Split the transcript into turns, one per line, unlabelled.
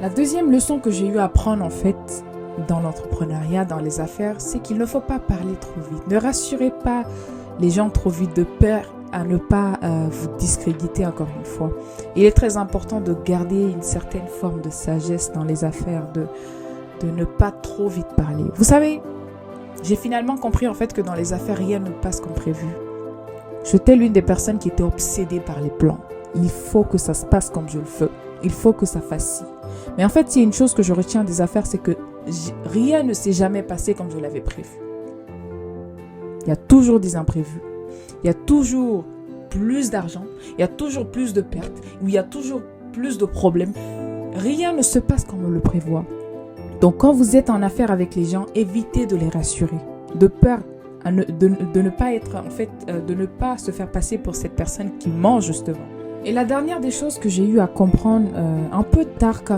La deuxième leçon que j'ai eu à apprendre en fait dans l'entrepreneuriat, dans les affaires, c'est qu'il ne faut pas parler trop vite. Ne rassurez pas les gens trop vite de peur à ne pas vous discréditer encore une fois. Il est très important de garder une certaine forme de sagesse dans les affaires, de ne pas trop vite parler. Vous savez, j'ai finalement compris en fait que dans les affaires, rien ne passe comme prévu. J'étais l'une des personnes qui était obsédée par les plans. Il faut que ça se passe comme je le veux. Il faut que ça fasse ci. Mais en fait, il y a une chose que je retiens des affaires, c'est que rien ne s'est jamais passé comme je l'avais prévu. Il y a toujours des imprévus. Il y a toujours plus d'argent. Il y a toujours plus de pertes. Il y a toujours plus de problèmes. Rien ne se passe comme on le prévoit. Donc, quand vous êtes en affaire avec les gens, évitez de les rassurer. De peur de ne pas être, en fait, de ne pas se faire passer pour cette personne qui ment justement. Et la dernière des choses que j'ai eu à comprendre un peu tard quand même,